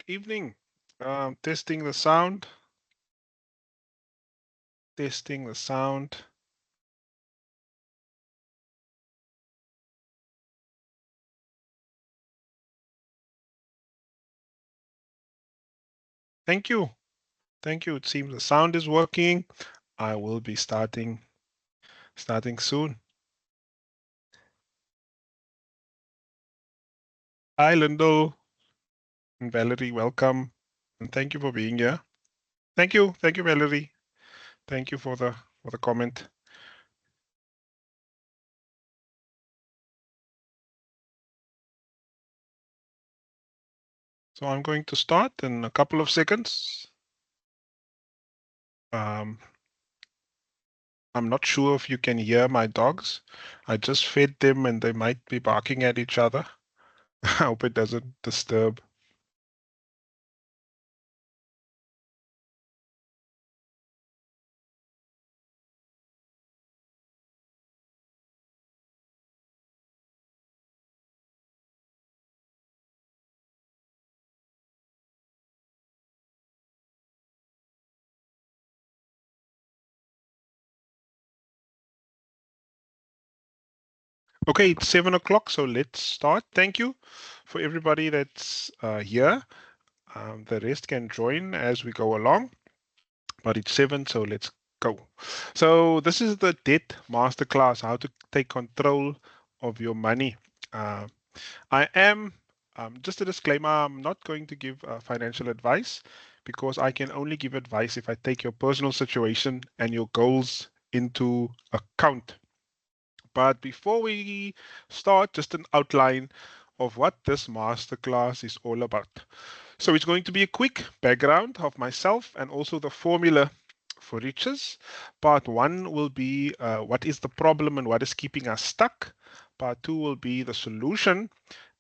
Good evening. Testing the sound. Testing the sound. Thank you. Thank you. It seems the sound is working. I will be starting soon. Hi, Lindo and Valerie. Welcome. And thank you for being here. Thank you. Thank you, Valerie. Thank you for the comment. So I'm going to start in a couple of seconds. I'm not sure if you can hear my dogs. I just fed them and they might be barking at each other. I hope it doesn't disturb. Okay, it's 7 o'clock, so let's start. Thank you for everybody that's here. The rest can join as we go along, but it's 7, so let's go. So this is the debt masterclass, how to take control of your money. Uh, I am, just a disclaimer, I'm not going to give financial advice because I can only give advice if I take your personal situation and your goals into account. But before we start, just an outline of what this masterclass is all about. So it's going to be a quick background of myself and also the formula for riches. Part one will be what is the problem and what is keeping us stuck. Part two will be the solution.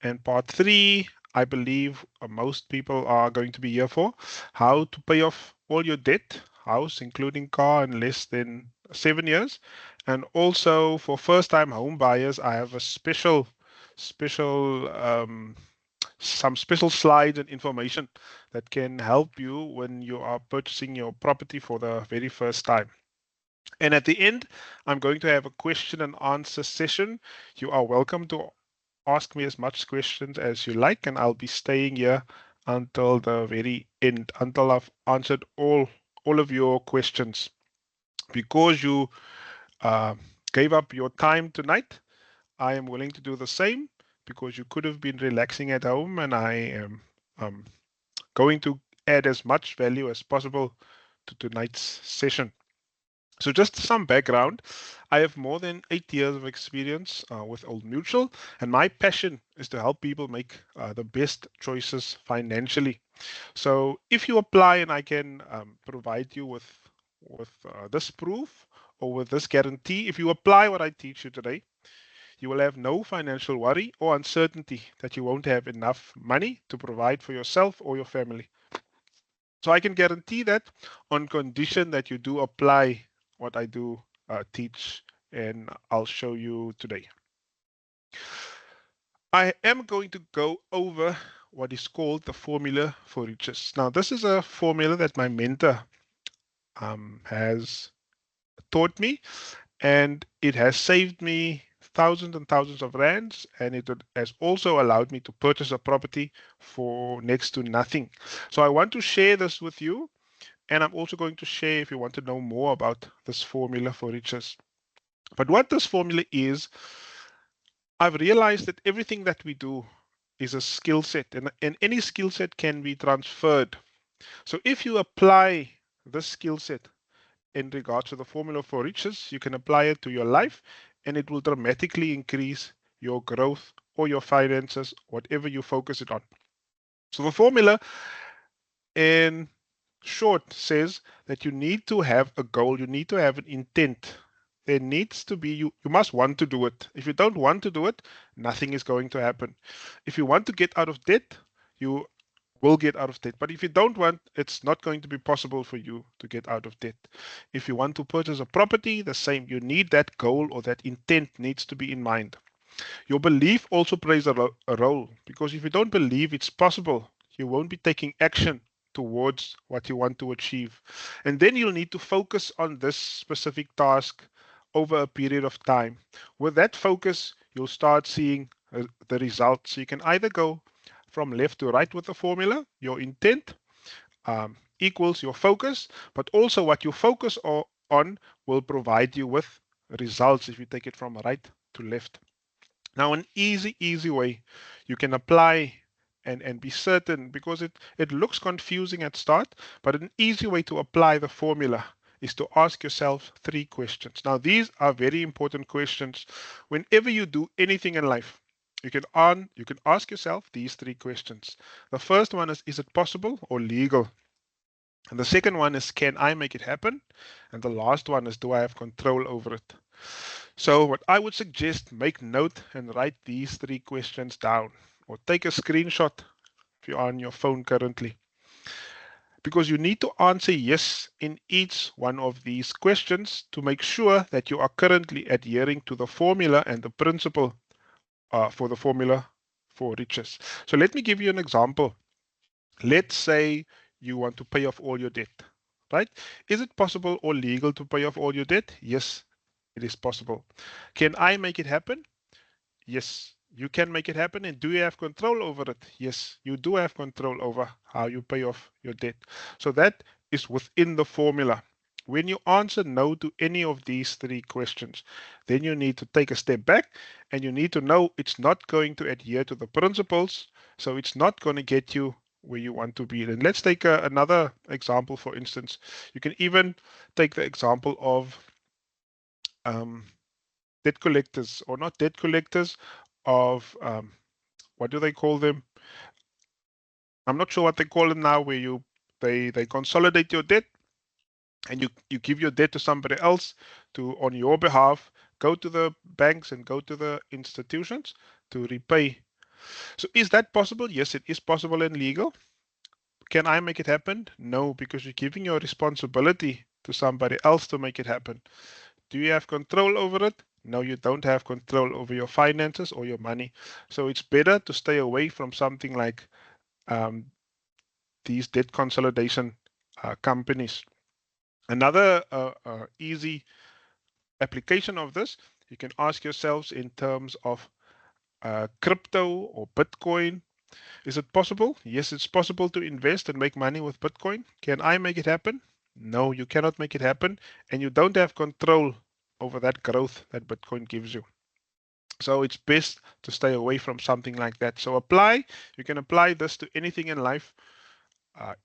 And part three, I believe most people are going to be here for how to pay off all your debt, house, including car, in less than 7 years. And also for first-time home buyers, I have a special some special slides and information that can help you when you are purchasing your property for the very first time. And at the end, I'm going to have a question and answer session. You are welcome to ask me as much questions as you like, and I'll be staying here until the very end, until I've answered all of your questions. Because you uh, gave up your time tonight, I am willing to do the same because you could have been relaxing at home, and I am um, going to add as much value as possible to tonight's session. So just some background. I have more than 8 years of experience with Old Mutual, and my passion is to help people make the best choices financially. So if you apply and I can provide you with this proof or with this guarantee, if you apply what I teach you today, you will have no financial worry or uncertainty that you won't have enough money to provide for yourself or your family. So I can guarantee that on condition that you do apply what I do teach, and I'll show you today. I am going to go over what is called the formula for riches. Now, this is a formula that my mentor has taught me, and it has saved me thousands and thousands of rands, and it has also allowed me to purchase a property for next to nothing. So I want to share this with you, and I'm also going to share if you want to know more about this formula for riches. But what this formula is, I've realized that everything that we do is a skill set, and any skill set can be transferred. So if you apply this skill set in regards to the formula for riches, you can apply it to your life and it will dramatically increase your growth or your finances, whatever you focus it on. So the formula in short says that you need to have a goal, you need to have an intent. There needs to be, you must want to do it. If you don't want to do it, nothing is going to happen. If you want to get out of debt, you will get out of debt. But if you don't want, it's not going to be possible for you to get out of debt. If you want to purchase a property, the same. You need that goal or that intent needs to be in mind. Your belief also plays a role because if you don't believe it's possible, you won't be taking action towards what you want to achieve. And then you'll need to focus on this specific task over a period of time. With that focus, you'll start seeing the results. So you can either go from left to right with the formula, your intent equals your focus, but also what you focus on will provide you with results if you take it from right to left. Now, an easy way you can apply and be certain, because it looks confusing at start, but an easy way to apply the formula is to ask yourself 3 questions. Now, these are very important questions. Whenever you do anything in life, you can ask yourself these 3 questions. The first one is it possible or legal? And the second one is, can I make it happen? And the last one is, do I have control over it? So what I would suggest, make note and write these 3 questions down, or take a screenshot if you're on your phone currently, because you need to answer yes in each one of these questions to make sure that you are currently adhering to the formula and the principle for the formula for riches. So let me give you an example. Let's say you want to pay off all your debt, right? Is it possible or legal to pay off all your debt? Yes, it is possible. Can I make it happen? Yes, you can make it happen. And do you have control over it? Yes, you do have control over how you pay off your debt. So that is within the formula. When you answer no to any of these 3 questions, then you need to take a step back and you need to know it's not going to adhere to the principles. So it's not going to get you where you want to be. And let's take another example, for instance. You can even take the example of um, debt collectors, or not debt collectors, of what do they call them? I'm not sure what they call them now, where they consolidate your debt and you give your debt to somebody else to, on your behalf, go to the banks and go to the institutions to repay. So is that possible? Yes, it is possible and legal. Can I make it happen? No, because you're giving your responsibility to somebody else to make it happen. Do you have control over it? No, you don't have control over your finances or your money. So it's better to stay away from something like um, these debt consolidation companies. Another easy application of this, you can ask yourselves in terms of crypto or Bitcoin. Is it possible? Yes, it's possible to invest and make money with Bitcoin. Can I make it happen? No, you cannot make it happen, and you don't have control over that growth that Bitcoin gives you. So it's best to stay away from something like that. So you can apply this to anything in life,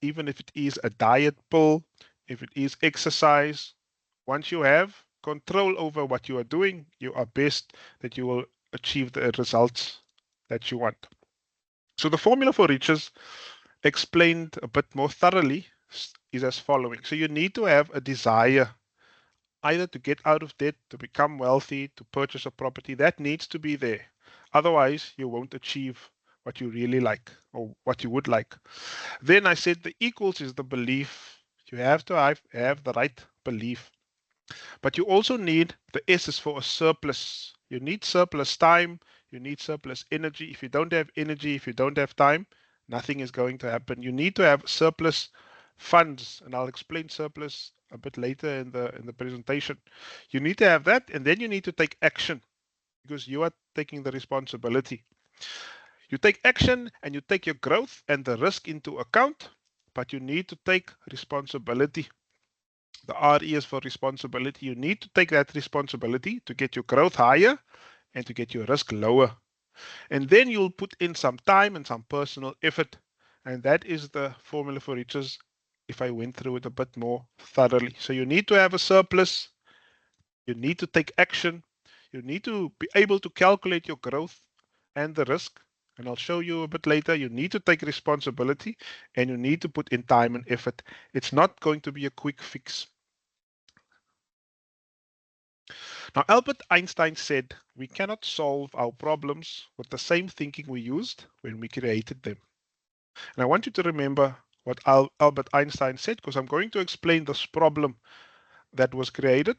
even if it is a diet pill, if it is exercise. Once you have control over what you are doing, you are best that you will achieve the results that you want. So the formula for riches, explained a bit more thoroughly, is as following. So you need to have a desire either to get out of debt, to become wealthy, to purchase a property. That needs to be there. Otherwise, you won't achieve what you really like or what you would like. Then I said the equals is the belief. You have to have the right belief. But you also need the S is for a surplus. You need surplus time. You need surplus energy. If you don't have energy, if you don't have time, nothing is going to happen. You need to have surplus funds, and I'll explain surplus a bit later in the presentation. You need to have that, and then you need to take action because you are taking the responsibility. You take action and you take your growth and the risk into account, but you need to take responsibility. The RE is for responsibility. You need to take that responsibility to get your growth higher and to get your risk lower. And then you'll put in some time and some personal effort. And that is the formula for riches if I went through it a bit more thoroughly. So you need to have a surplus. You need to take action. You need to be able to calculate your growth and the risk. And I'll show you a bit later. You need to take responsibility and you need to put in time and effort. It's not going to be a quick fix. Now, Albert Einstein said, we cannot solve our problems with the same thinking we used when we created them. And I want you to remember what Albert Einstein said, because I'm going to explain this problem that was created,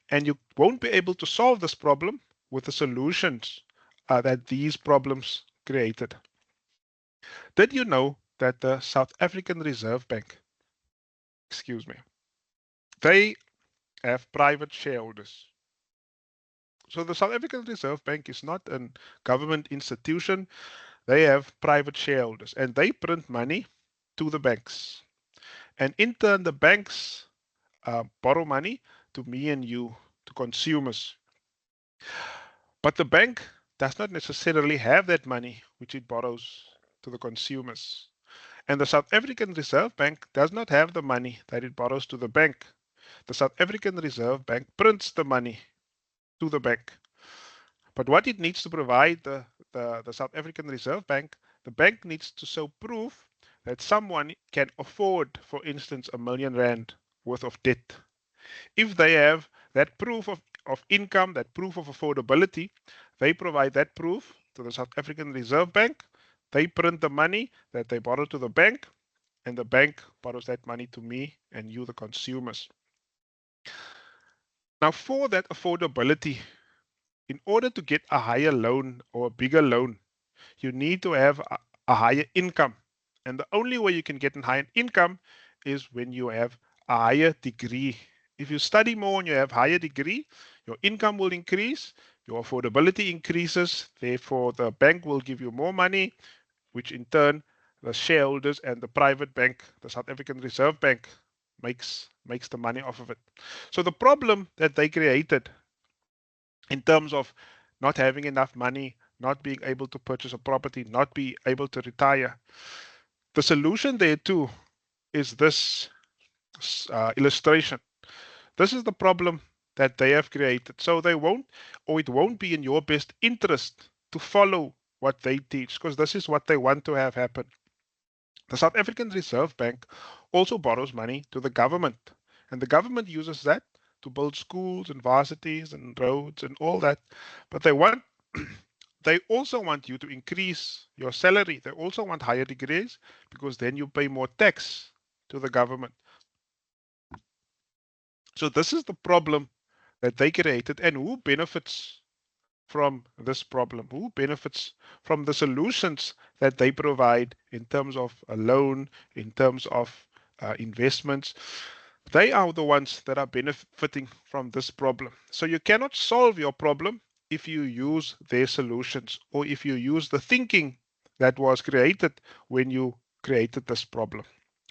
and you won't be able to solve this problem with the solutions that these problems created. Did you know that the South African Reserve Bank, excuse me, they have private shareholders. So the South African Reserve Bank is not a government institution. They have private shareholders and they print money to the banks. And in turn, the banks borrow money to me and you, to consumers. But the bank does not necessarily have that money which it borrows to the consumers. And the South African Reserve Bank does not have the money that it borrows to the bank. The South African Reserve Bank prints the money to the bank. But what it needs to provide the South African Reserve Bank, the bank needs to show proof that someone can afford, for instance, R1 million worth of debt. If they have that proof of income, that proof of affordability, they provide that proof to the South African Reserve Bank. They print the money that they borrow to the bank, and the bank borrows that money to me and you, the consumers. Now, for that affordability, in order to get a higher loan or a bigger loan, you need to have a higher income. And the only way you can get a higher income is when you have a higher degree. If you study more and you have higher degree, your income will increase, your affordability increases, therefore the bank will give you more money, which in turn the shareholders and the private bank, the South African Reserve Bank, makes the money off of it. So the problem that they created in terms of not having enough money, not being able to purchase a property, not be able to retire. The solution there too is this illustration. This is the problem that they have created. So they won't, or it won't be in your best interest to follow what they teach, because this is what they want to have happen. The South African Reserve Bank also borrows money to the government, and the government uses that to build schools and varsities and roads and all that. But they also want you to increase your salary. They also want higher degrees because then you pay more tax to the government. So this is the problem that they created, and who benefits from this problem? Who benefits from the solutions that they provide in terms of a loan, in terms of investments? They are the ones that are benefiting from this problem. So you cannot solve your problem if you use their solutions or if you use the thinking that was created when you created this problem.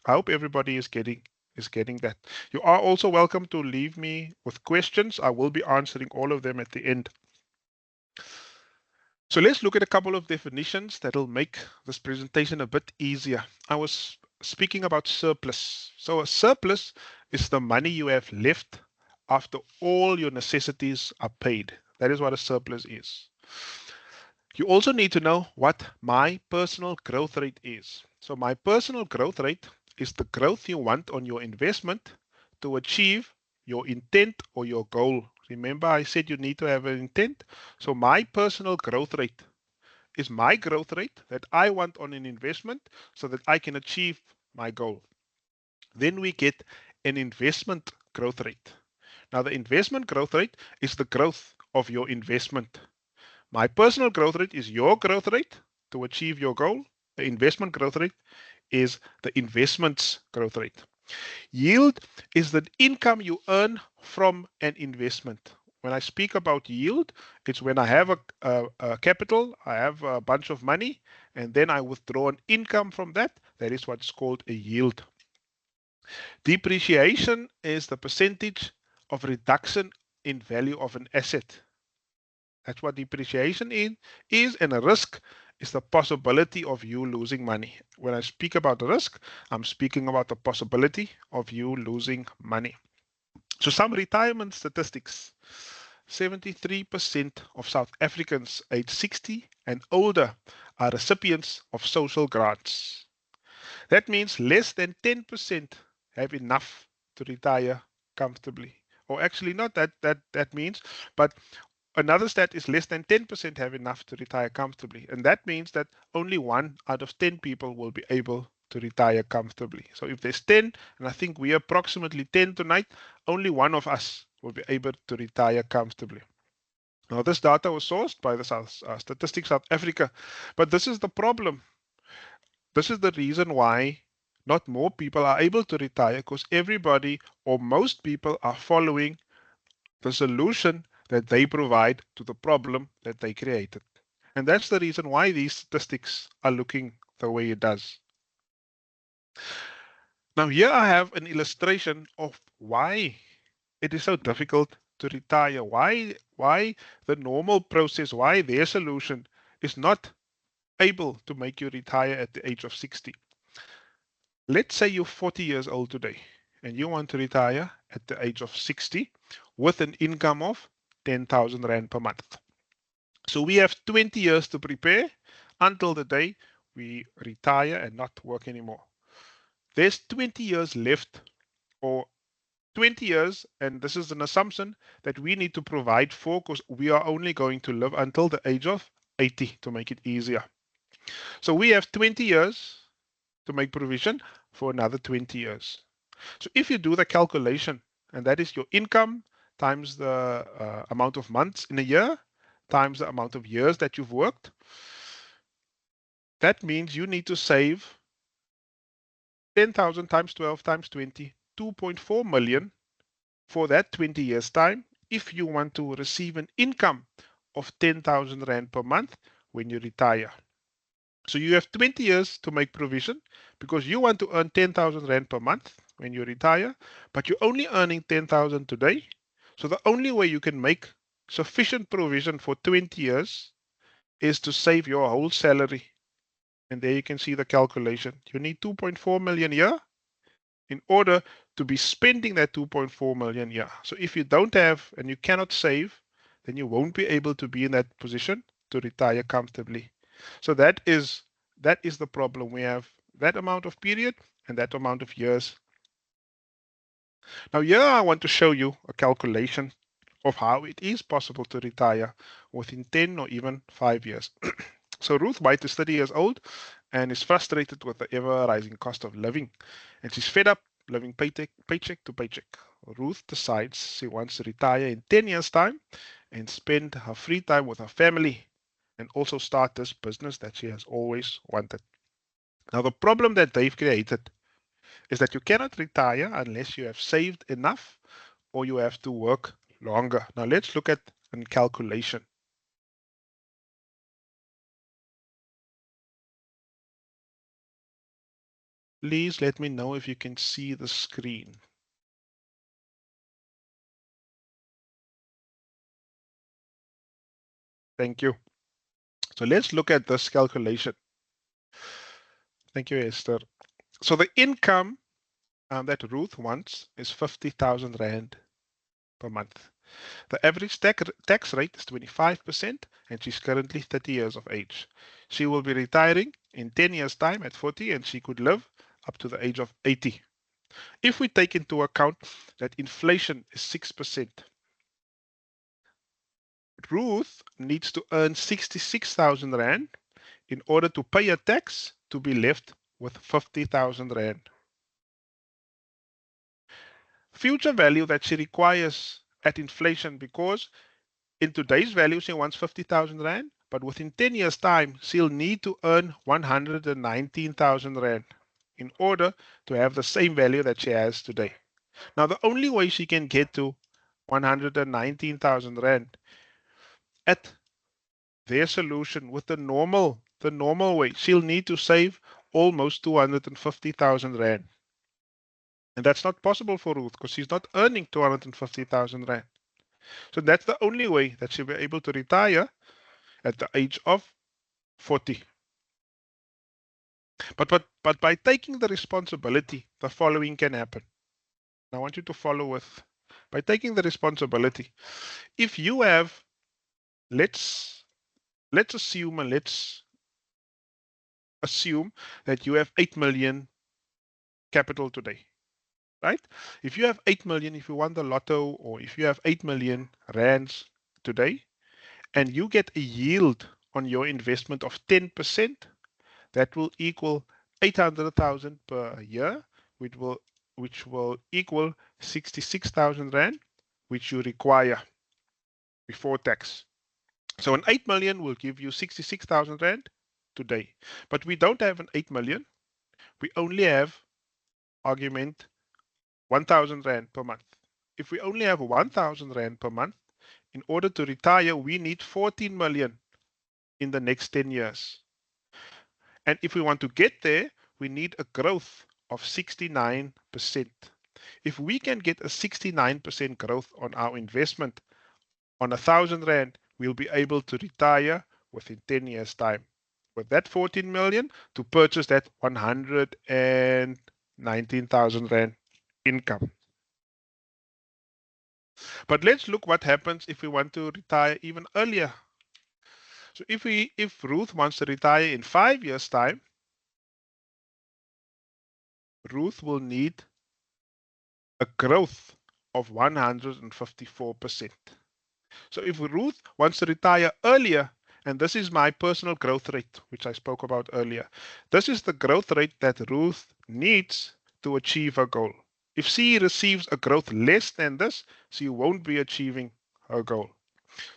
I hope everybody is getting that. You are also welcome to leave me with questions. I will be answering all of them at the end. So let's look at a couple of definitions that'll make this presentation a bit easier. I was speaking about surplus. So a surplus is the money you have left after all your necessities are paid. That is what a surplus is. You also need to know what my personal growth rate is. So my personal growth rate is the growth you want on your investment to achieve your intent or your goal. Remember, I said you need to have an intent. So my personal growth rate is my growth rate that I want on an investment so that I can achieve my goal. Then we get an investment growth rate. Now, the investment growth rate is the growth of your investment. My personal growth rate is your growth rate to achieve your goal. The investment growth rate is the investment's growth rate. Yield is the income you earn from an investment. When I speak about yield, it's when I have a capital, I have a bunch of money, and then I withdraw an income from that. That is what's called a yield. Depreciation is the percentage of reduction in value of an asset. That's what depreciation is, and a risk is the possibility of you losing money. When I speak about risk, I'm speaking about the possibility of you losing money. So some retirement statistics. 73% of South Africans aged 60 and older are recipients of social grants. That means less than 10% have enough to retire comfortably. Or actually not that means, but another stat is less than 10% have enough to retire comfortably. And that means that only 1 out of 10 people will be able to retire comfortably. So if there's 10, and I think we are approximately 10 tonight, only 1 of us will be able to retire comfortably. Now, this data was sourced by the Statistics South Africa, but this is the problem. This is the reason why not more people are able to retire, because everybody or most people are following the solution that they provide to the problem that they created. And that's the reason why these statistics are looking the way it does. Now, here I have an illustration of why it is so difficult to retire, why the normal process, why their solution is not able to make you retire at the age of 60. Let's say you're 40 years old today and you want to retire at the age of 60 with an income of 10,000 Rand per month. So we have 20 years to prepare until the day we retire and not work anymore. There's 20 years left, or 20 years, and this is an assumption that we need to provide for, because we are only going to live until the age of 80 to make it easier. So we have 20 years to make provision for another 20 years. So if you do the calculation, and that is your income times the amount of months in a year times the amount of years that you've worked, that means you need to save 10,000 times 12 times 20, 2.4 million for that 20 years time if you want to receive an income of 10,000 Rand per month when you retire. So you have 20 years to make provision because you want to earn 10,000 Rand per month when you retire, but you're only earning 10,000 today. So the only way you can make sufficient provision for 20 years is to save your whole salary. And there you can see the calculation. You need 2.4 million a year in order to be spending that 2.4 million a year. So if you don't have and you cannot save, then you won't be able to be in that position to retire comfortably. So that is the problem. We have that amount of period and that amount of years. Now here I want to show you a calculation of how it is possible to retire within 10 or even 5 years. So Ruth White is 30 years old and is frustrated with the ever rising cost of living. And she's fed up living paycheck to paycheck. Ruth decides she wants to retire in 10 years' time and spend her free time with her family and also start this business that she has always wanted. Now, the problem that they've created is that you cannot retire unless you have saved enough or you have to work longer. Now, let's look at a calculation. Please let me know if you can see the screen. Thank you. So let's look at this calculation. Thank you, Esther. So the income that Ruth wants is 50,000 Rand per month. The average tax rate is 25%, and she's currently 30 years of age. She will be retiring in 10 years' time at 40, and she could live up to the age of 80. If we take into account that inflation is 6%, Ruth needs to earn 66,000 Rand in order to pay a tax to be left with 50,000 Rand. Future value that she requires at inflation, because in today's value she wants 50,000 Rand, but within 10 years' time she'll need to earn 119,000 Rand in order to have the same value that she has today. Now, the only way she can get to 119,000 Rand at their solution with the normal way, she'll need to save almost 250,000 Rand. And that's not possible for Ruth because she's not earning 250,000 Rand. So that's the only way that she'll be able to retire at the age of 40. But by taking the responsibility, the following can happen. I want you to follow with. By taking the responsibility, if you have, let's assume and let's assume that you have 8 million capital today, right? If you have 8 million, if you won the lotto, or if you have 8 million rands today, and you get a yield on your investment of 10%, that will equal 800,000 per year, which will equal 66,000 Rand, which you require before tax. So an 8 million will give you 66,000 Rand today. But we don't have an 8 million. We only have, argument, 1,000 Rand per month. If we only have 1,000 Rand per month, in order to retire, we need 14 million in the next 10 years. And if we want to get there, we need a growth of 69%. If we can get a 69% growth on our investment on 1,000 Rand, we'll be able to retire within 10 years' time. With that 14 million to purchase that 119,000 Rand income. But let's look what happens if we want to retire even earlier. So if Ruth wants to retire in 5 years' time, Ruth will need a growth of 154%. So if Ruth wants to retire earlier, and this is my personal growth rate, which I spoke about earlier, this is the growth rate that Ruth needs to achieve her goal. If she receives a growth less than this, she won't be achieving her goal.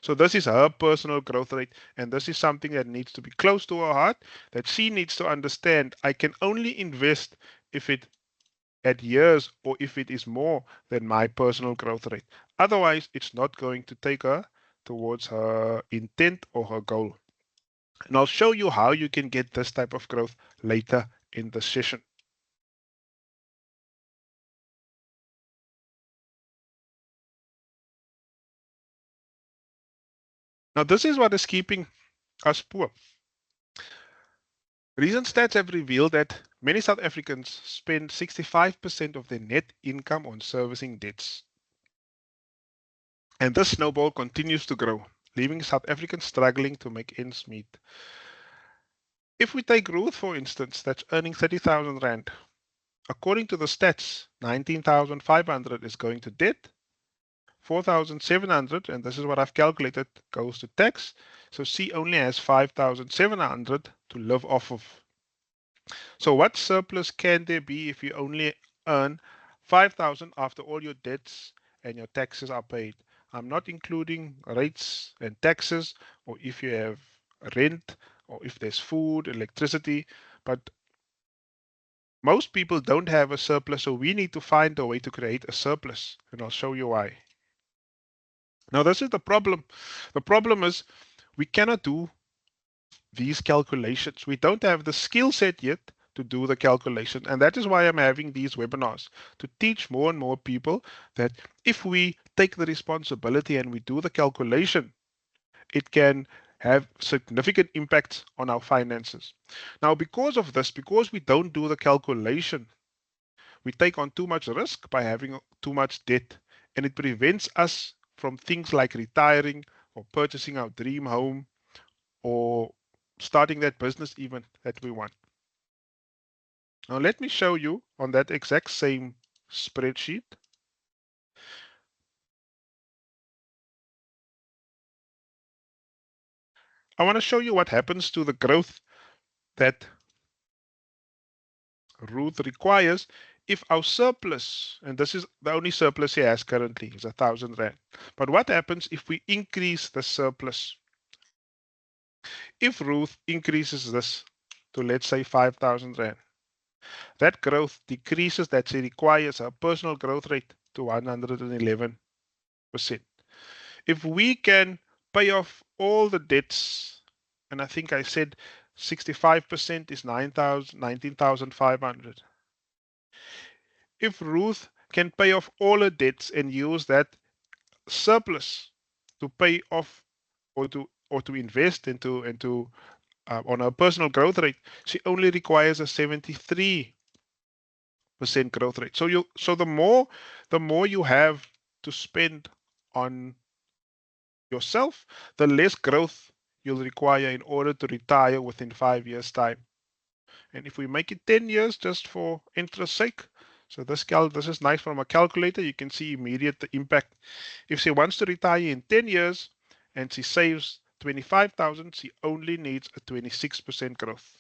So this is her personal growth rate, and this is something that needs to be close to her heart, that she needs to understand. I can only invest if it at years or if it is more than my personal growth rate. Otherwise, it's not going to take her towards her intent or her goal. And I'll show you how you can get this type of growth later in the session. Now, this is what is keeping us poor. Recent stats have revealed that many South Africans spend 65% of their net income on servicing debts. And this snowball continues to grow, leaving South Africans struggling to make ends meet. If we take Ruth, for instance, that's earning 30,000 Rand. According to the stats, 19,500 is going to debt, 4,700, and this is what I've calculated, goes to tax. So she only has 5,700 to live off of. So what surplus can there be if you only earn 5,000 after all your debts and your taxes are paid? I'm not including rates and taxes, or if you have rent, or if there's food, electricity, but most people don't have a surplus, so we need to find a way to create a surplus, and I'll show you why. Now, this is the problem. The problem is we cannot do these calculations. We don't have the skill set yet to do the calculation, and that is why I'm having these webinars to teach more and more people that if we take the responsibility and we do the calculation, it can have significant impacts on our finances. Now, because of this, because we don't do the calculation, we take on too much risk by having too much debt, and it prevents us from things like retiring or purchasing our dream home or starting that business even that we want. Now, let me show you on that exact same spreadsheet. I want to show you what happens to the growth that Ruth requires if our surplus, and this is the only surplus he has currently, is 1,000 Rand. But what happens if we increase the surplus? If Ruth increases this to, let's say, 5,000 Rand, that growth decreases that she requires her personal growth rate to 111%. If we can pay off all the debts, and I think I said 65% is 19,500. If Ruth can pay off all her debts and use that surplus to pay off or to invest into on her personal growth rate, she only requires a 73% growth rate. So the more you have to spend on yourself, the less growth you'll require in order to retire within 5 years' time. And if we make it 10 years just for interest sake, so this is nice from a calculator, you can see immediate the impact. If she wants to retire in 10 years and she saves 25,000, she only needs a 26% growth.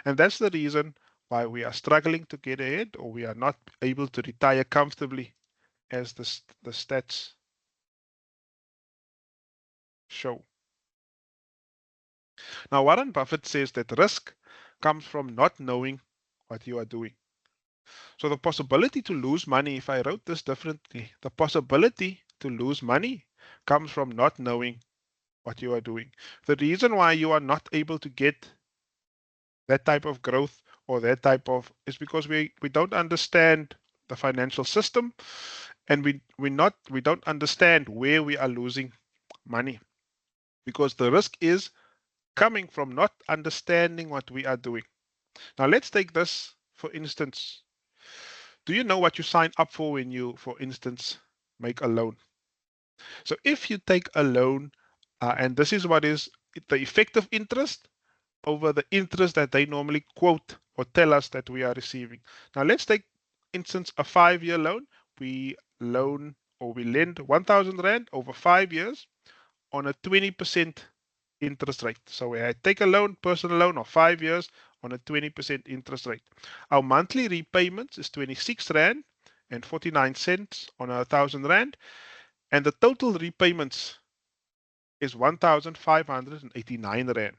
And that's the reason why we are struggling to get ahead, or we are not able to retire comfortably, as the stats show. Now, Warren Buffett says that risk comes from not knowing what you are doing. So the possibility to lose money, if I wrote this differently, the possibility to lose money comes from not knowing what you are doing. The reason why you are not able to get that type of growth or that type of is because we don't understand the financial system, and we don't understand where we are losing money, because the risk is coming from not understanding what we are doing. Now let's take this for instance. Do you know what you sign up for when you, for instance, make a loan? So if you take a loan, and this is what is the effective interest over the interest that they normally quote or tell us that we are receiving. Now let's take instance a 5-year loan. We loan or we lend 1,000 Rand over 5 years on a 20% interest rate. So I take a loan, personal loan of 5 years on a 20% interest rate. Our monthly repayments is 26 Rand and 49 cents on a 1,000 Rand. And the total repayments is 1,589 Rand.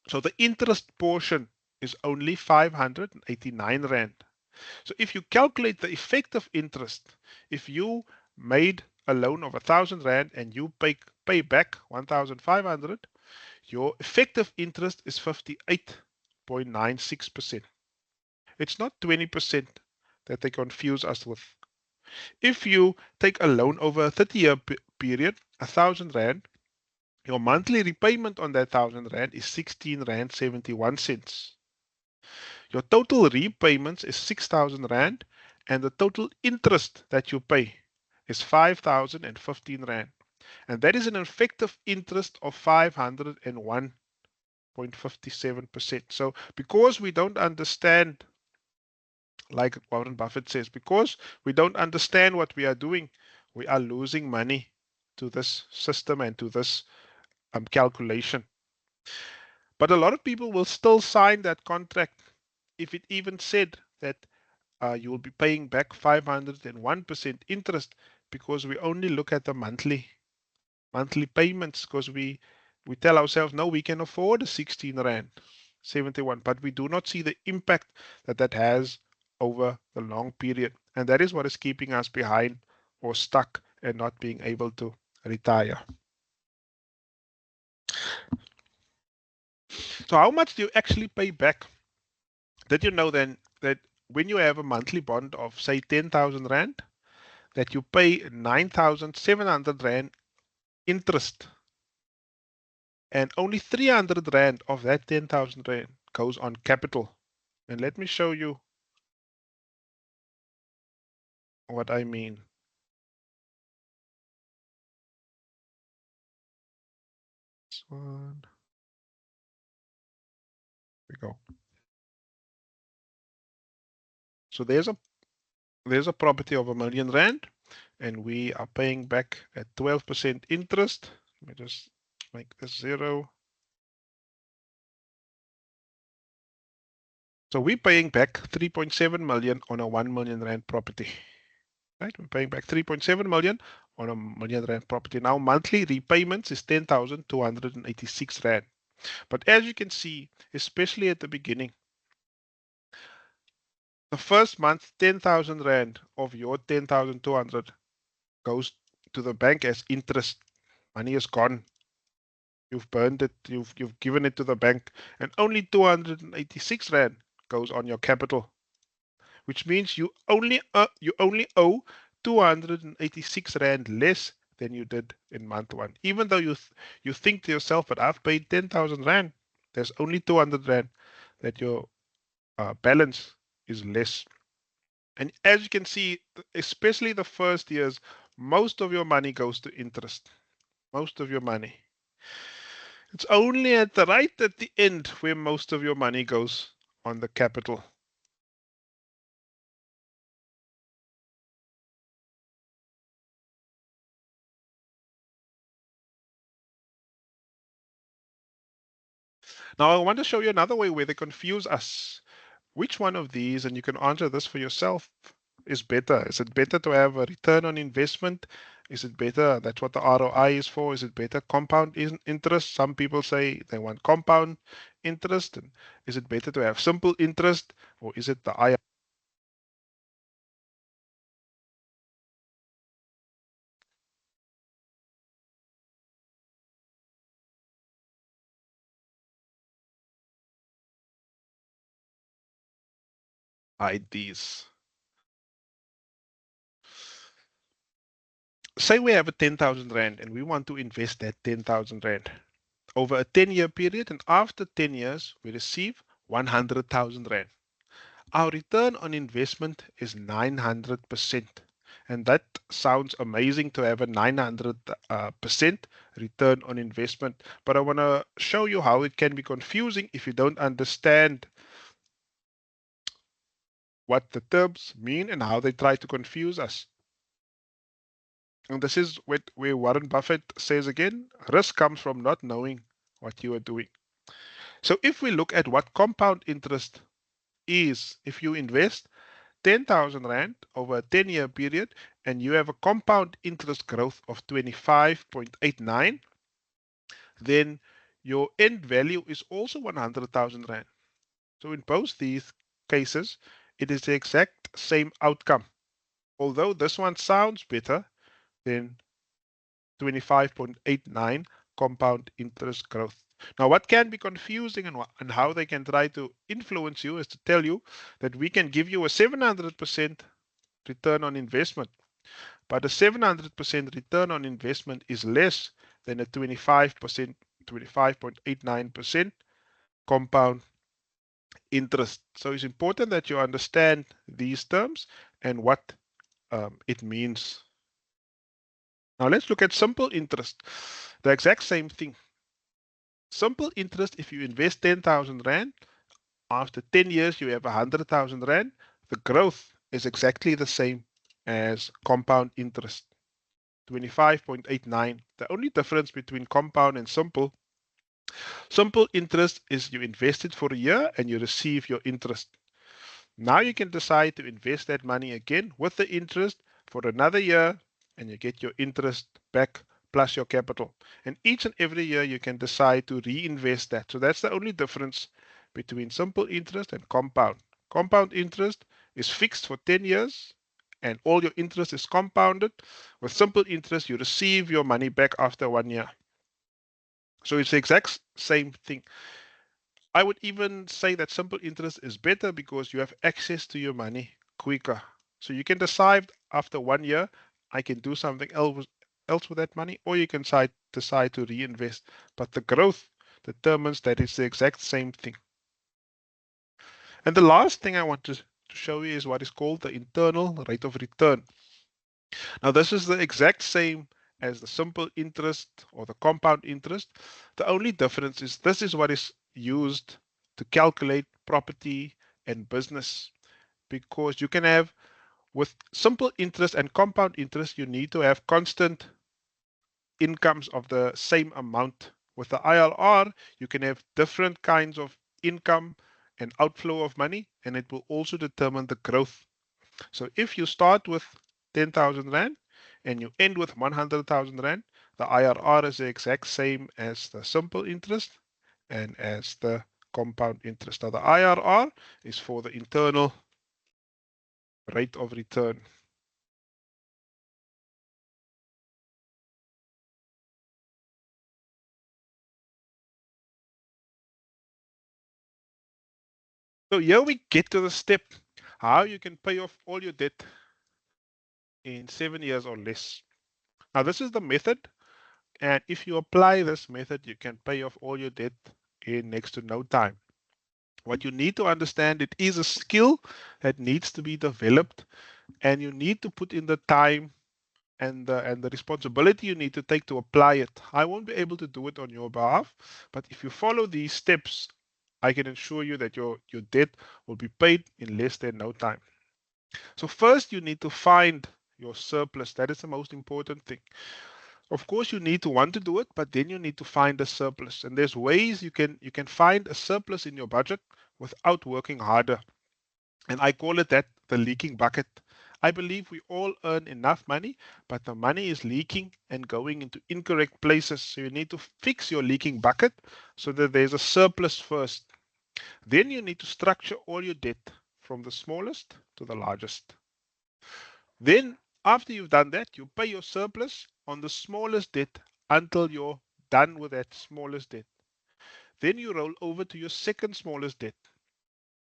So the interest portion is only 589 Rand. So if you calculate the effective interest, if you made a loan of 1,000 Rand and you pay back 1,500, your effective interest is 58.96%. It's not 20% that they confuse us with. If you take a loan over a 30-year period, 1,000 Rand, your monthly repayment on that 1,000 Rand is 16 Rand 71 cents. Your total repayments is 6,000 Rand, and the total interest that you pay is 5,015 Rand. And that is an effective interest of 501.57%. So because we don't understand, like Warren Buffett says, because we don't understand what we are doing, we are losing money to this system and to this calculation. But a lot of people will still sign that contract if it even said that you will be paying back 501% interest, because we only look at the monthly payments, because we tell ourselves, no, we can afford a 16 Rand 71, but we do not see the impact that that has over the long period. And that is what is keeping us behind or stuck and not being able to retire. So how much do you actually pay back? Did you know then that when you have a monthly bond of say 10,000 Rand, that you pay 9,700 Rand interest, and only 300 Rand of that 10,000 Rand goes on capital? And let me show you what I mean. This one, we go. So there's a property of R1,000,000, and we are paying back at 12% interest. Let me just make this 0. So we're paying back 3.7 million on a 1 million rand property. Right? We're paying back 3.7 million on a million rand property. Now monthly repayments is 10,286 Rand. But as you can see, especially at the beginning, the first month, 10,000 Rand of your 10,200 goes to the bank as interest. Money is gone. You've burned it. You've given it to the bank, and only 286 Rand goes on your capital, which means you only owe 286 Rand less than you did in month one. Even though you think to yourself, but I've paid 10,000 Rand, there's only 200 Rand that your balance is less. And as you can see, especially the first years, most of your money goes to interest. Most of your money. It's only at the right at the end where most of your money goes on the capital. Now I want to show you another way where they confuse us. Which one of these, and you can answer this for yourself, is better? Is it better to have a return on investment Is it better? That's what the ROI is for. Is it better compound interest? Some people say they want compound interest. And is it better to have simple interest, or is it the IDs? Say we have a 10,000 Rand and we want to invest that 10,000 Rand over a 10-year period, and after 10 years, we receive 100,000 Rand. Our return on investment is 900%. And that sounds amazing to have a 900% return on investment. But I want to show you how it can be confusing if you don't understand what the terms mean and how they try to confuse us. And this is where Warren Buffett says again, risk comes from not knowing what you are doing. So if we look at what compound interest is, if you invest 10,000 Rand over a 10-year period and you have a compound interest growth of 25.89, then your end value is also 100,000 Rand. So in both these cases, it is the exact same outcome. Although this one sounds better than 25.89 compound interest growth. Now, what can be confusing and how they can try to influence you is to tell you that we can give you a 700% return on investment, but a 700% return on investment is less than a 25%, 25.89% compound interest. So it's important that you understand these terms and what it means. Now let's look at simple interest. The exact same thing. Simple interest, if you invest 10,000 Rand, after 10 years you have 100,000 Rand, the growth is exactly the same as compound interest, 25.89. The only difference between compound and simple interest is you invest it for a year and you receive your interest. Now you can decide to invest that money again with the interest for another year and you get your interest back plus your capital. And each and every year you can decide to reinvest that. So that's the only difference between simple interest and compound. Compound interest is fixed for 10 years and all your interest is compounded. With simple interest, you receive your money back after 1 year. So it's the exact same thing. I would even say that simple interest is better because you have access to your money quicker. So you can decide after 1 year, I can do something else with that money, or you can decide to reinvest. But the growth determines that it's the exact same thing. And the last thing I want to show you is what is called the internal rate of return. Now, this is the exact same as the simple interest or the compound interest. The only difference is this is what is used to calculate property and business, because you can have with simple interest and compound interest, you need to have constant incomes of the same amount. With the IRR, you can have different kinds of income and outflow of money, and it will also determine the growth. So if you start with 10,000 Rand and you end with 100,000 Rand, the IRR is the exact same as the simple interest and as the compound interest. Now the IRR is for the internal rate of return. So here we get to the step how you can pay off all your debt in 7 years or less. Now this is the method, and if you apply this method, you can pay off all your debt in next to no time. What you need to understand, it is a skill that needs to be developed, and you need to put in the time and the responsibility you need to take to apply it. I won't be able to do it on your behalf, but if you follow these steps, I can assure you that your debt will be paid in less than no time. So first you need to find your surplus. That is the most important thing. Of course, you need to want to do it, but then you need to find a surplus. And there's ways you can find a surplus in your budget without working harder. And I call it that the leaking bucket. I believe we all earn enough money, but the money is leaking and going into incorrect places. So you need to fix your leaking bucket so that there's a surplus first. Then you need to structure all your debt from the smallest to the largest. Then, after you've done that, you pay your surplus on the smallest debt until you're done with that smallest debt. Then you roll over to your second smallest debt.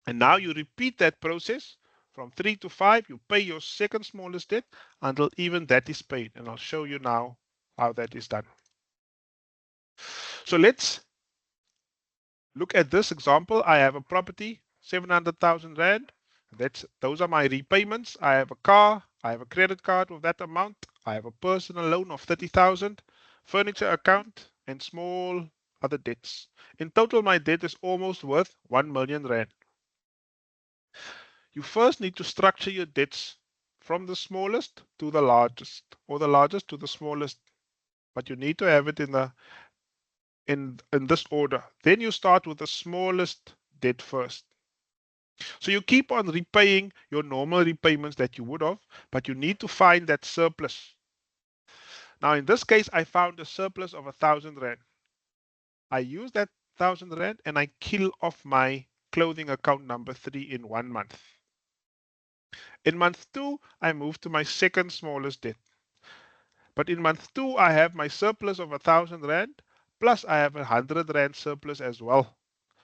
And now you repeat that process from 3 to 5. You pay your second smallest debt until even that is paid. And I'll show you now how that is done. So let's look at this example. I have a property, 700,000 Rand. Those are my repayments. I have a car. I have a credit card of that amount. I have a personal loan of 30,000, furniture account, and small other debts. In total, my debt is almost worth 1 million Rand. You first need to structure your debts from the smallest to the largest, or the largest to the smallest. But you need to have it in this order. Then you start with the smallest debt first. So you keep on repaying your normal repayments that you would have, but you need to find that surplus. Now, in this case, I found a surplus of 1,000 Rand. I use that 1,000 Rand and I kill off my clothing account number 3 in 1 month. In month 2, I move to my second smallest debt. But in month 2, I have my surplus of 1,000 Rand, plus I have 100 Rand surplus as well.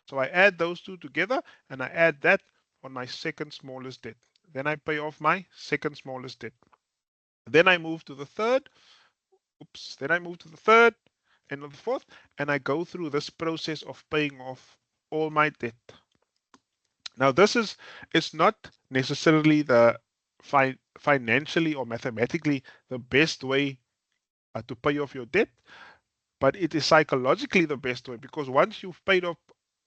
So I add those two together and I add that on my second smallest debt. Then I pay off my second smallest debt. Then I move to the third. Then I move to the third and the fourth, and I go through this process of paying off all my debt. Now, this is it's not necessarily the financially or mathematically the best way to pay off your debt, but it is psychologically the best way because once you've paid off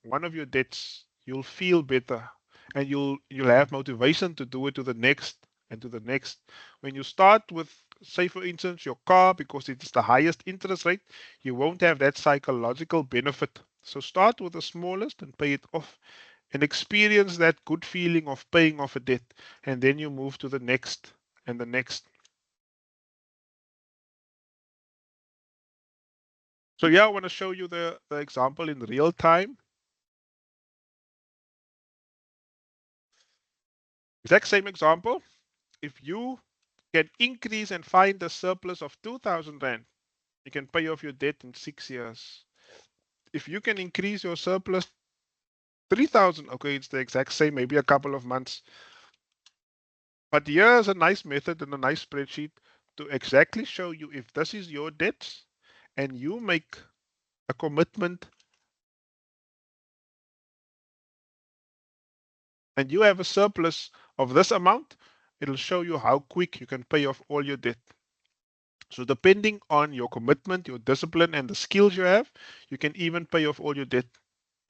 one of your debts, you'll feel better and you'll have motivation to do it to the next and to the next. When you start with, say for instance, your car, because it is the highest interest rate, you won't have that psychological benefit. So start with the smallest and pay it off and experience that good feeling of paying off a debt, and then you move to the next and the next. So yeah, I want to show you the example in real time. Exact same example. If you can increase and find a surplus of 2,000 Rand, you can pay off your debt in 6 years. If you can increase your surplus 3,000, okay, it's the exact same, maybe a couple of months. But here's a nice method and a nice spreadsheet to exactly show you if this is your debts and you make a commitment and you have a surplus of this amount, it'll show you how quick you can pay off all your debt. So depending on your commitment, your discipline, and the skills you have, you can even pay off all your debt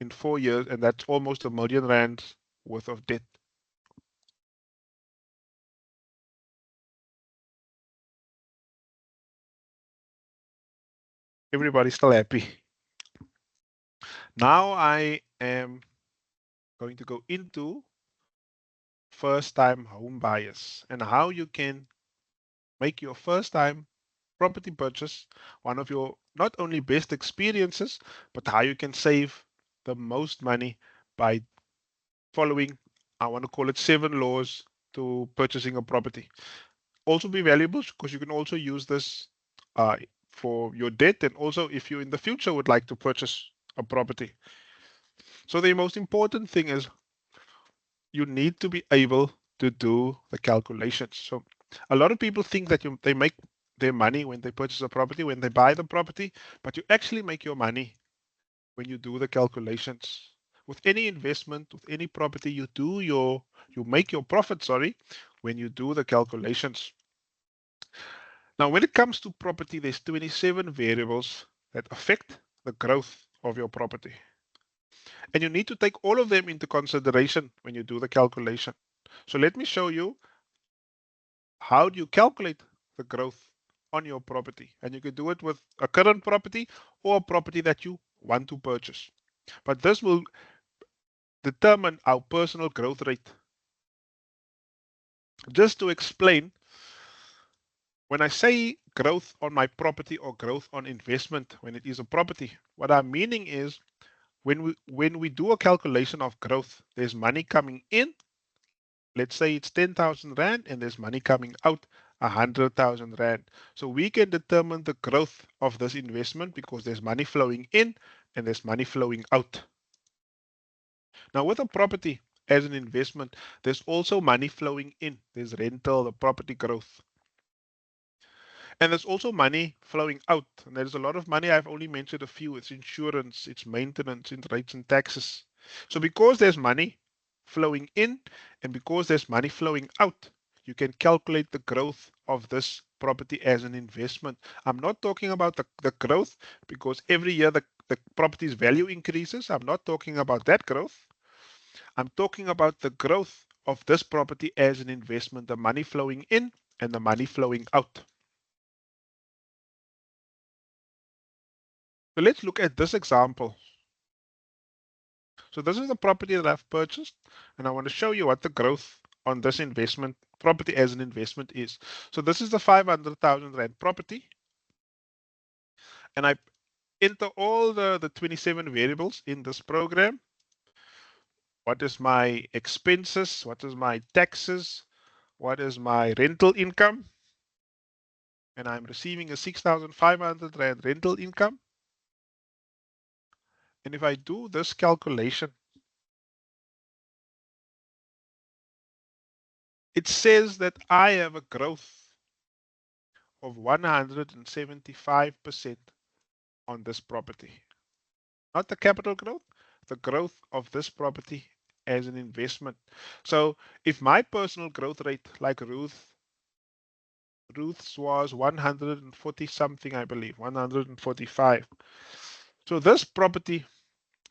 in 4 years, and that's almost 1 million Rand worth of debt. Everybody's still happy. Now I am going to go into first-time home buyers and how you can make your first-time property purchase one of your not only best experiences, but how you can save the most money by following, I want to call it 7 laws to purchasing a property. Also be valuable because you can also use this uh, for your debt and also if you in the future would like to purchase a property. So the most important thing is you need to be able to do the calculations. So a lot of people think that they make their money when they purchase a property, when they buy the property, but you actually make your money when you do the calculations. With any investment, with any property, you make your profit, sorry, when you do the calculations. Now, when it comes to property, there's 27 variables that affect the growth of your property. And you need to take all of them into consideration when you do the calculation. So let me show you how do you calculate the growth on your property. And you can do it with a current property or a property that you want to purchase. But this will determine our personal growth rate. Just to explain, when I say growth on my property or growth on investment, when it is a property, what I'm meaning is when we do a calculation of growth, there's money coming in. Let's say it's 10,000 Rand and there's money coming out 100,000 Rand. So we can determine the growth of this investment because there's money flowing in and there's money flowing out. Now, with a property as an investment, there's also money flowing in. There's rental, the property growth. And there's also money flowing out. And there's a lot of money. I've only mentioned a few. It's insurance, it's maintenance, it's rates and taxes. So because there's money flowing in and because there's money flowing out, you can calculate the growth of this property as an investment. I'm not talking about the growth because every year the property's value increases. I'm not talking about that growth. I'm talking about the growth of this property as an investment, the money flowing in and the money flowing out. So let's look at this example. So this is the property that I've purchased, and I want to show you what the growth on this investment property as an investment is. So this is the 500,000 Rand property, and I enter all the 27 variables in this program. What is my expenses? What is my taxes? What is my rental income? And I'm receiving a 6,500 Rand rental income. And if I do this calculation, it says that I have a growth of 175% on this property. Not the capital growth, the growth of this property as an investment. So if my personal growth rate, like Ruth's was 140 something, I believe, 145. So this property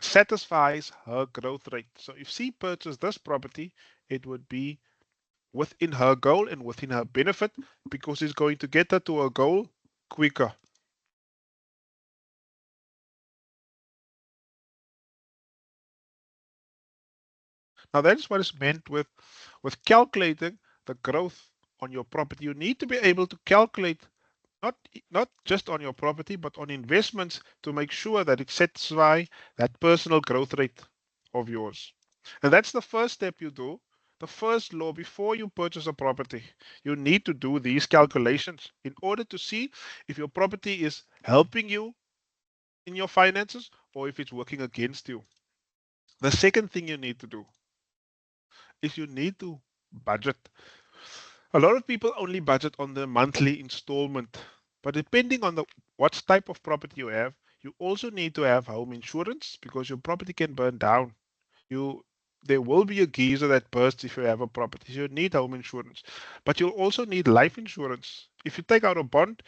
satisfies her growth rate. So if she purchased this property, it would be within her goal and within her benefit because it's going to get her to her goal quicker. Now that's what is meant with calculating the growth on your property. You need to be able to calculate not not just on your property but on investments to make sure that it satisfies that personal growth rate of yours. And that's the first step you do. The first law before you purchase a property, you need to do these calculations in order to see if your property is helping you in your finances or if it's working against you. The second thing you need to do is you need to budget. A lot of people only budget on the monthly installment, but depending on the what type of property you have, you also need to have home insurance because your property can burn down. You There will be a geyser that bursts if you have a property. So you need home insurance, but you'll also need life insurance. If you take out a bond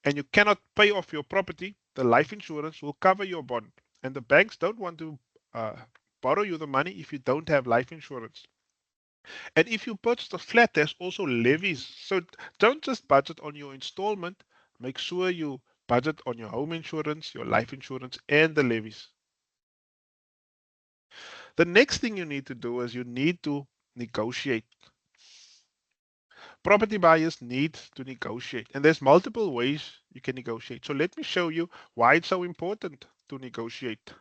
and you cannot pay off your property, the life insurance will cover your bond, and the banks don't want to uh, borrow you the money if you don't have life insurance. And if you purchase a flat, there's also levies. So don't just budget on your installment. Make sure you budget on your home insurance, your life insurance, and the levies. The next thing you need to do is you need to negotiate. Property buyers need to negotiate, and there's multiple ways you can negotiate. So let me show you why it's so important to negotiate.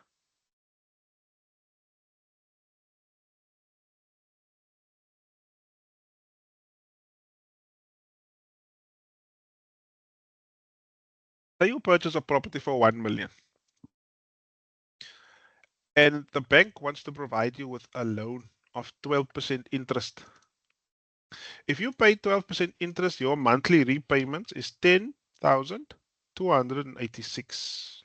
Say you purchase a property for 1 million, and the bank wants to provide you with a loan of 12% interest. If you pay 12% interest, your monthly repayment is 10,286.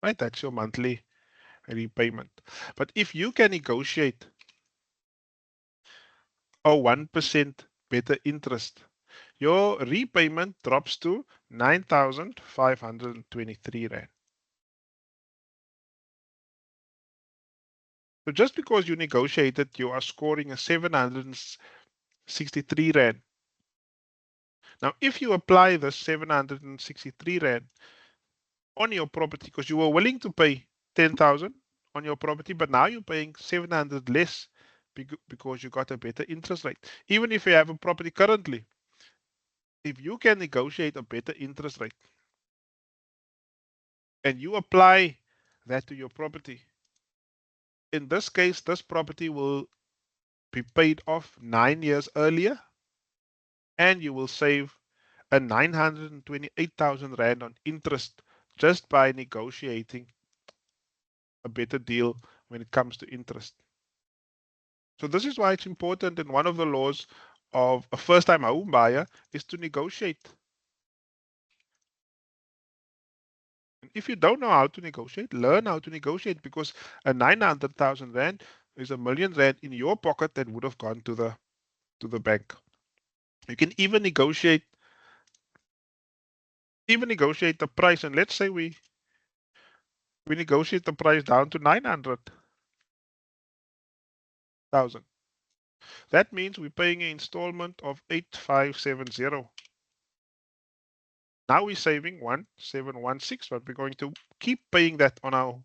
Right? That's your monthly repayment. But if you can negotiate a 1% better interest, your repayment drops to 9,523 Rand. So just because you negotiated, you are scoring a 763 Rand. Now, if you apply the 763 Rand on your property because you were willing to pay 10,000 on your property, but now you're paying 700 less because you got a better interest rate. Even if you have a property currently, if you can negotiate a better interest rate and you apply that to your property, in this case, this property will be paid off 9 years earlier, and you will save a 928,000 Rand on interest just by negotiating a better deal when it comes to interest. So this is why it's important, and one of the laws of a first-time home buyer is to negotiate. And if you don't know how to negotiate, learn how to negotiate, because a 900,000 Rand is a million Rand in your pocket that would have gone to the bank. You can even negotiate the price, and let's say we negotiate the price down to 900,000. That means we're paying an installment of 8570. Now we're saving 1716, but we're going to keep paying that on our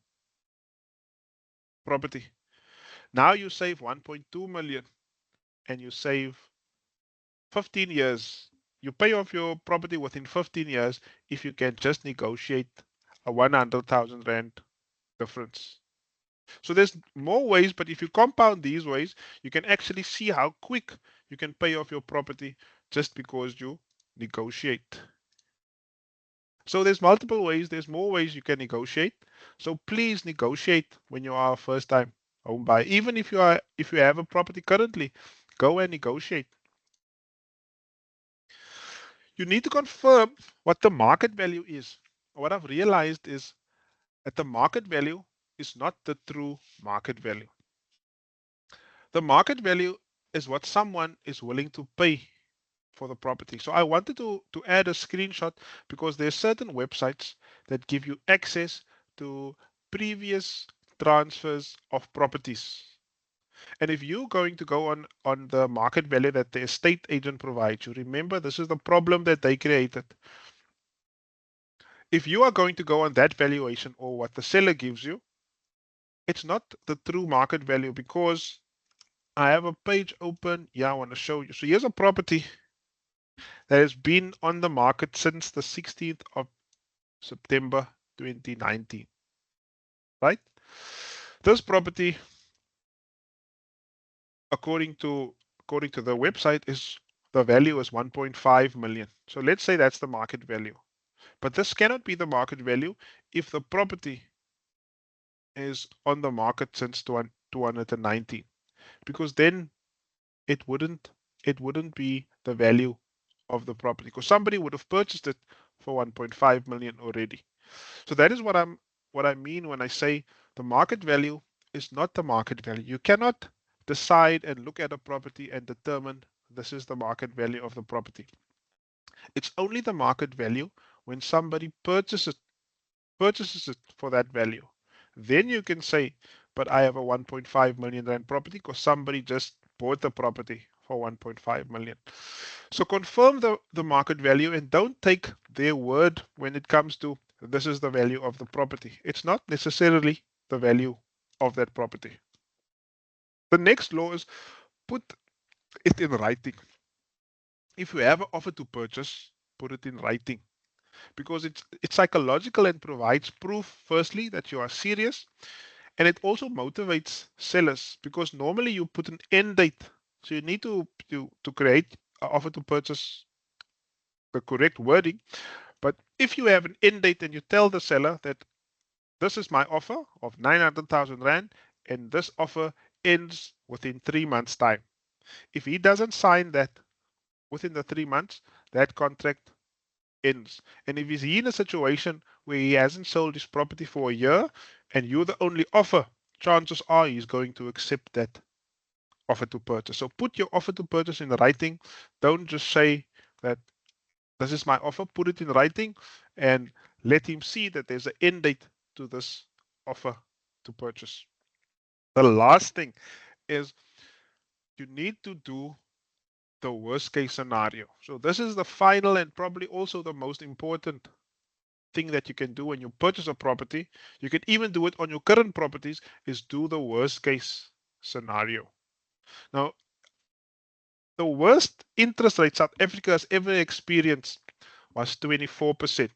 property. Now you save 1.2 million and you save 15 years. You pay off your property within 15 years if you can just negotiate a 100,000 Rand difference. So there's more ways, but if you compound these ways, you can actually see how quick you can pay off your property just because you negotiate. So there's multiple ways, there's more ways you can negotiate. So please negotiate when you are a first time home buyer. Even if you have a property currently, go and negotiate. You need to confirm what the market value is. What I've realized is that the market value is not the true market value. The market value is what someone is willing to pay for the property. So I wanted to add a screenshot because there are certain websites that give you access to previous transfers of properties. And if you're going to go on the market value that the estate agent provides you, remember this is the problem that they created. If you are going to go on that valuation or what the seller gives you, it's not the true market value, because I have a page open. Yeah, I want to show you. So here's a property that has been on the market since the 16th of September 2019, right? This property, according to the website, is the value is 1.5 million. So let's say that's the market value. But this cannot be the market value if the property is on the market since 2019, because then it wouldn't be the value of the property, because somebody would have purchased it for 1.5 million already. So that is what I mean when I say the market value is not the market value. You cannot decide and look at a property and determine this is the market value of the property. It's only the market value when somebody purchases it for that value. Then you can say, but I have a 1.5 million Rand property because somebody just bought the property for 1.5 million. So confirm the market value and don't take their word when it comes to this is the value of the property. It's not necessarily the value of that property. The next law is put it in writing. If you have an offer to purchase, put it in writing, because it's psychological and provides proof, firstly, that you are serious, and it also motivates sellers, because normally you put an end date. So you need to create an offer to purchase the correct wording. But if you have an end date and you tell the seller that this is my offer of 900,000 Rand and this offer ends within 3 months' time. If he doesn't sign that within the 3 months, that contract ends. And if he's in a situation where he hasn't sold his property for a year and you're the only offer, chances are he's going to accept that offer to purchase. So put your offer to purchase in writing. Don't just say that this is my offer, put it in writing and let him see that there's an end date to this offer to purchase. The last thing is you need to do the worst case scenario. So this is the final and probably also the most important thing that you can do when you purchase a property, you can even do it on your current properties, is do the worst case scenario. Now, the worst interest rate South Africa has ever experienced was 24%.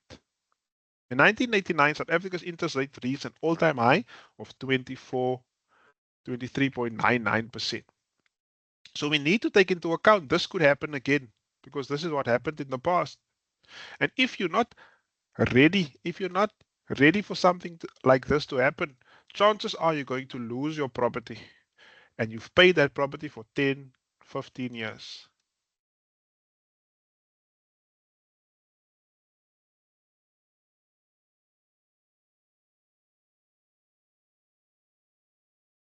In 1989, South Africa's interest rate reached an all-time high of 23.99%. So we need to take into account this could happen again because this is what happened in the past. And if you're not ready for something like this to happen, chances are you're going to lose your property and you've paid that property for 10, 15 years.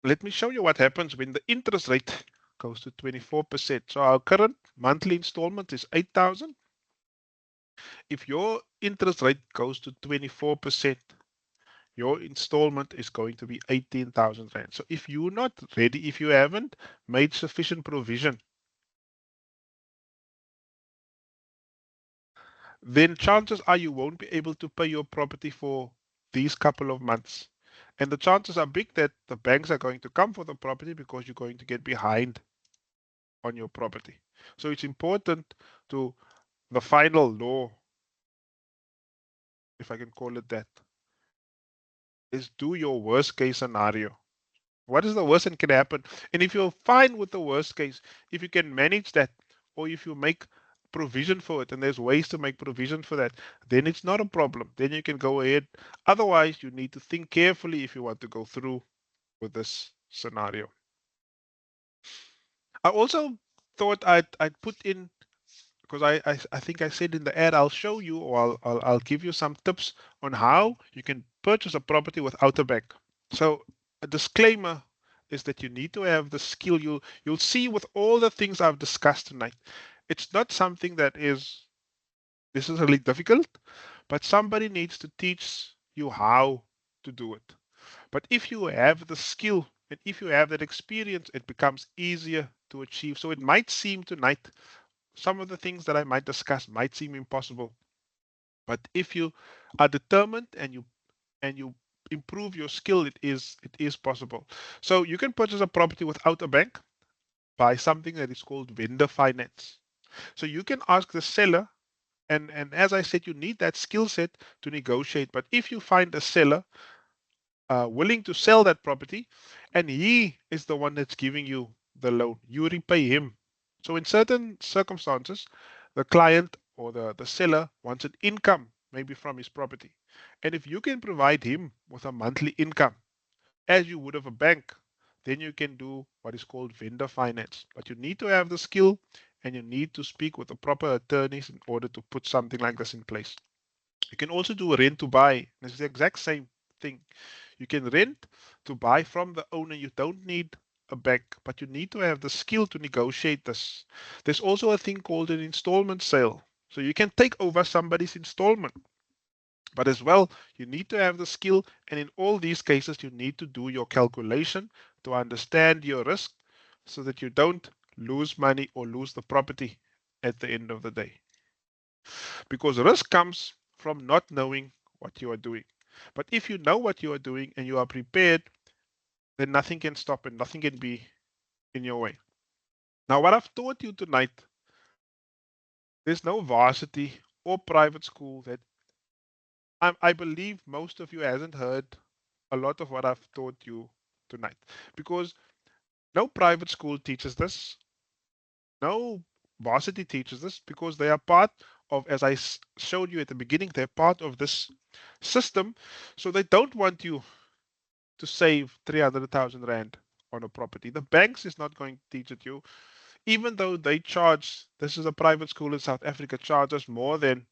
Let me show you what happens when the interest rate goes to 24%. So our current monthly installment is 8,000. If your interest rate goes to 24%, your installment is going to be 18,000 Rand. So if you're not ready, if you haven't made sufficient provision, then chances are you won't be able to pay your property for these couple of months. And the chances are big that the banks are going to come for the property because you're going to get behind on your property. So it's important to the final law, if I can call it that, is do your worst case scenario. What is the worst that can happen? And if you're fine with the worst case, if you can manage that, or if you make provision for it, and there's ways to make provision for that, then it's not a problem. Then you can go ahead. Otherwise, you need to think carefully if you want to go through with this scenario. I also thought I'd put in because I think I said in the ad I'll show you or I'll give you some tips on how you can purchase a property without a bank. So a disclaimer is that you need to have the skill. You'll see with all the things I've discussed tonight, it's not something that is necessarily difficult, but somebody needs to teach you how to do it. But if you have the skill and if you have that experience, it becomes easier to achieve. So it might seem tonight, some of the things that I might discuss might seem impossible. But if you are determined and you improve your skill, it is possible. So you can purchase a property without a bank by something that is called vendor finance. So you can ask the seller, and as I said, you need that skill set to negotiate. But if you find a seller willing to sell that property, and he is the one that's giving you the loan, you repay him. So in certain circumstances, the client or the seller wants an income, maybe from his property. And if you can provide him with a monthly income, as you would of a bank, then you can do what is called vendor finance. But you need to have the skill and you need to speak with the proper attorneys in order to put something like this in place. You can also do a rent to buy. It's the exact same thing. You can rent to buy from the owner. You don't need a bank, but you need to have the skill to negotiate this. There's also a thing called an installment sale. So you can take over somebody's installment. But as well, you need to have the skill, and in all these cases, you need to do your calculation to understand your risk so that you don't lose money or lose the property at the end of the day. Because risk comes from not knowing what you are doing. But if you know what you are doing and you are prepared, then nothing can stop and nothing can be in your way. Now, what I've taught you tonight, there's no varsity or private school that I believe most of you hasn't heard a lot of what I've taught you tonight because no private school teaches this, no varsity teaches this because they are part of, as I showed you at the beginning, they're part of this system. So they don't want you to save 300,000 Rand on a property. The banks is not going to teach it you, even though they charge, this is a private school in South Africa, charges more than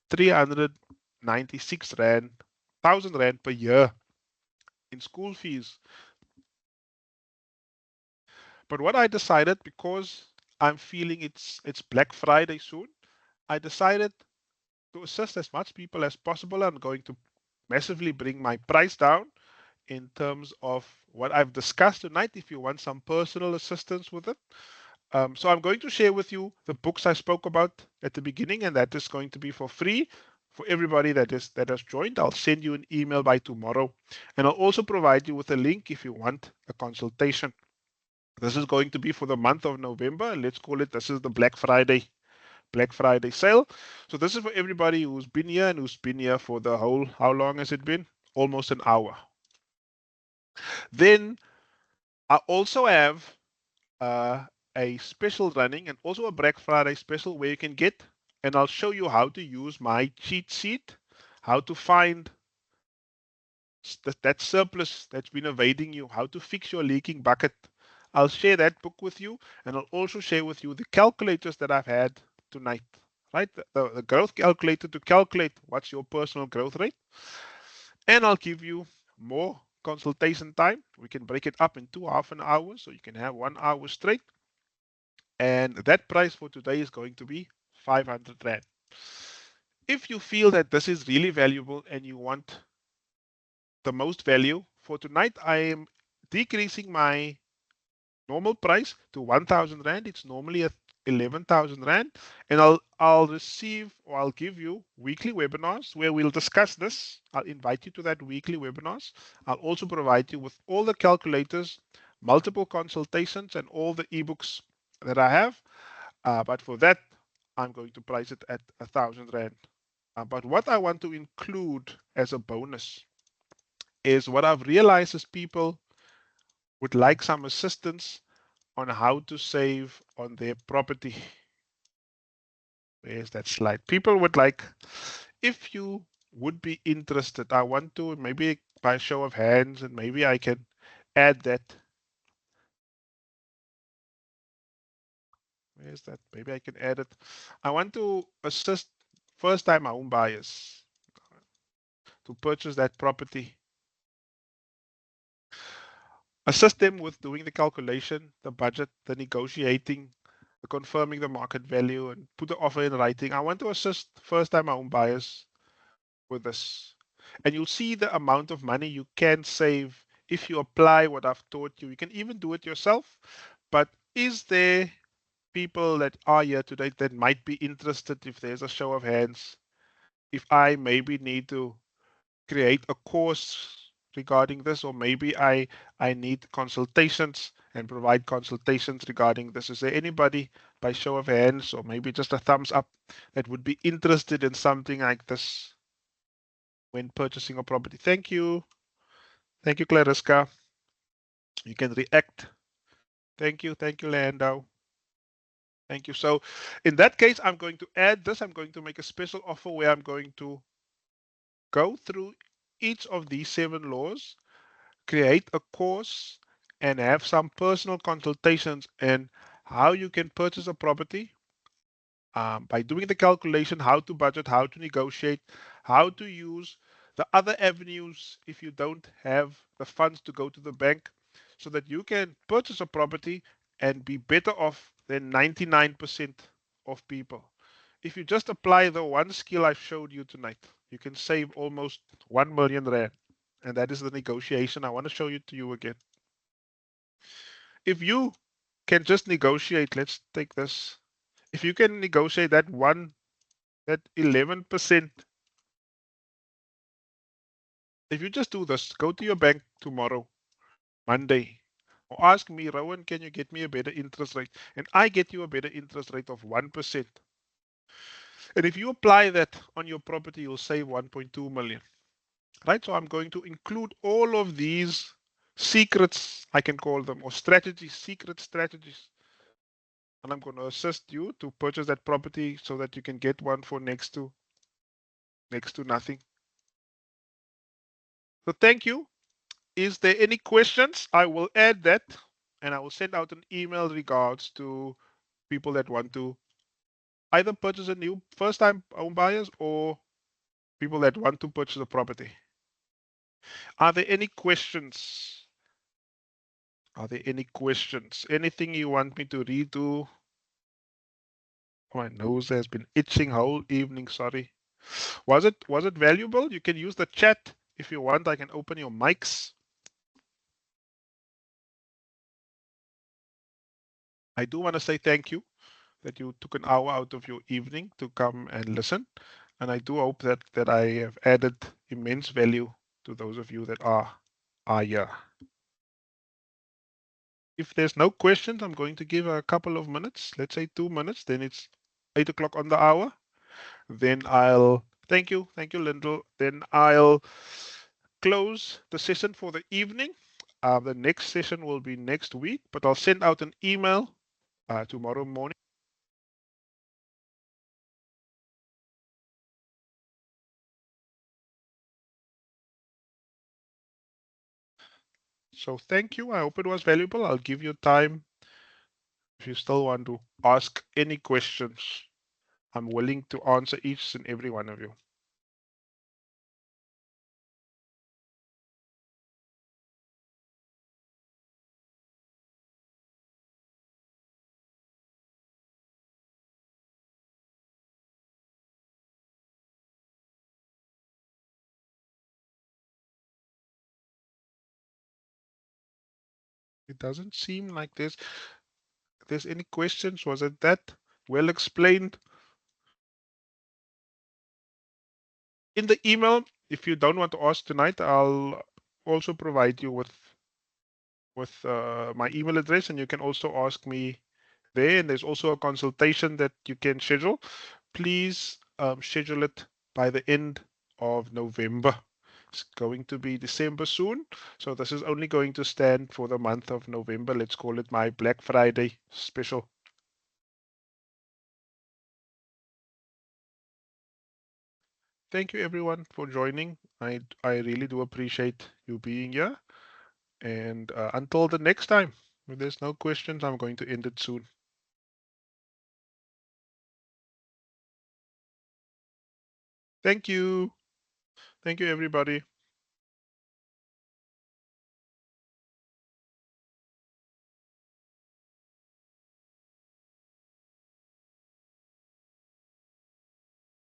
396 Rand, 1,000 Rand per year in school fees. But what I decided, because I'm feeling it's Black Friday soon, I decided to assist as much people as possible. I'm going to massively bring my price down in terms of what I've discussed tonight if you want some personal assistance with it. So I'm going to share with you the books I spoke about at the beginning, and that is going to be for free. for everybody that has joined. I'll send you an email by tomorrow, and I'll also provide you with a link if you want a consultation. This is going to be for the month of November. Let's call it, this is the Black Friday sale. So this is for everybody who's been here and who's been here for the whole, how long has it been? Almost an hour. Then I also have uh, a special running and also a Black Friday special where you can get, and I'll show you how to use my cheat sheet, how to find that surplus that's been evading you, how to fix your leaking bucket. I'll share that book with you, and I'll also share with you the calculators that I've had tonight, right? The growth calculator to calculate what's your personal growth rate. And I'll give you more consultation time. We can break it up in 2 half an hours, so you can have 1 hour straight. And that price for today is going to be 500 Rand. If you feel that this is really valuable and you want the most value for tonight, I am decreasing my normal price to 1,000 Rand. It's normally at 11,000 Rand. And I'll receive, or I'll give you weekly webinars where we'll discuss this. I'll invite you to that weekly webinars. I'll also provide you with all the calculators, multiple consultations, and all the ebooks that I have. But for that, I'm going to price it at 1,000 Rand. But what I want to include as a bonus is what I've realized is people would like some assistance on how to save on their property. Where's that slide? People would like, if you would be interested, I want to maybe by show of hands, and maybe I can add that. Where's that? Maybe I can add it. I want to assist first time home buyers to purchase that property. Assist them with doing the calculation, the budget, the negotiating, the confirming the market value, and put the offer in writing. I want to assist first time home buyers with this. And you'll see the amount of money you can save if you apply what I've taught you. You can even do it yourself. But is there people that are here today that might be interested, if there's a show of hands, if I maybe need to create a course regarding this, or maybe I need consultations and provide consultations regarding this? Is there anybody by show of hands, or maybe just a thumbs up, that would be interested in something like this when purchasing a property? Thank you. Thank you, Clariska. You can react. Thank you. Thank you, Lando. Thank you. So in that case, I'm going to add this. I'm going to make a special offer where I'm going to go through each of these 7 laws, create a course, and have some personal consultations and how you can purchase a property by doing the calculation, how to budget, how to negotiate, how to use the other avenues if you don't have the funds to go to the bank, so that you can purchase a property and be better off than 99% of people. If you just apply the one skill I showed you tonight, you can save almost 1 million Rand. And that is the negotiation. I want to show you to you again. If you can just negotiate, let's take this. If you can negotiate that 11%, if you just do this, go to your bank tomorrow, Monday, or ask me, Rowan, can you get me a better interest rate? And I get you a better interest rate of 1%. And if you apply that on your property, you'll save 1.2 million. Right? So I'm going to include all of these secrets, I can call them, or strategies, secret strategies. And I'm going to assist you to purchase that property so that you can get one for next to nothing. So thank you. Is there any questions? I will add that, and I will send out an email regards to people that want to either purchase a new first time home buyers or people that want to purchase a property. Are there any questions? Are there any questions? Anything you want me to redo? My nose has been itching whole evening, sorry. Was it valuable? You can use the chat if you want. I can open your mics. I do want to say thank you that you took an hour out of your evening to come and listen. And I do hope that I have added immense value to those of you that are here. If there's no questions, I'm going to give a couple of minutes, let's say 2 minutes, then it's 8 o'clock on the hour. Then I'll thank you, Lyndall. Then I'll close the session for the evening. The next session will be next week, but I'll send out an email tomorrow morning. So thank you. I hope it was valuable. I'll give you time if you still want to ask any questions. I'm willing to answer each and every one of you. It doesn't seem like there's any questions. Was it that well explained in the email? If you don't want to ask tonight, I'll also provide you with my email address, and you can also ask me there. And there's also a consultation that you can schedule. Please schedule it by the end of November. It's going to be December soon, so this is only going to stand for the month of November. Let's call it my Black Friday special. Thank you everyone for joining. I really do appreciate you being here. And until the next time, if there's no questions, I'm going to end it soon. Thank you. Thank you, everybody.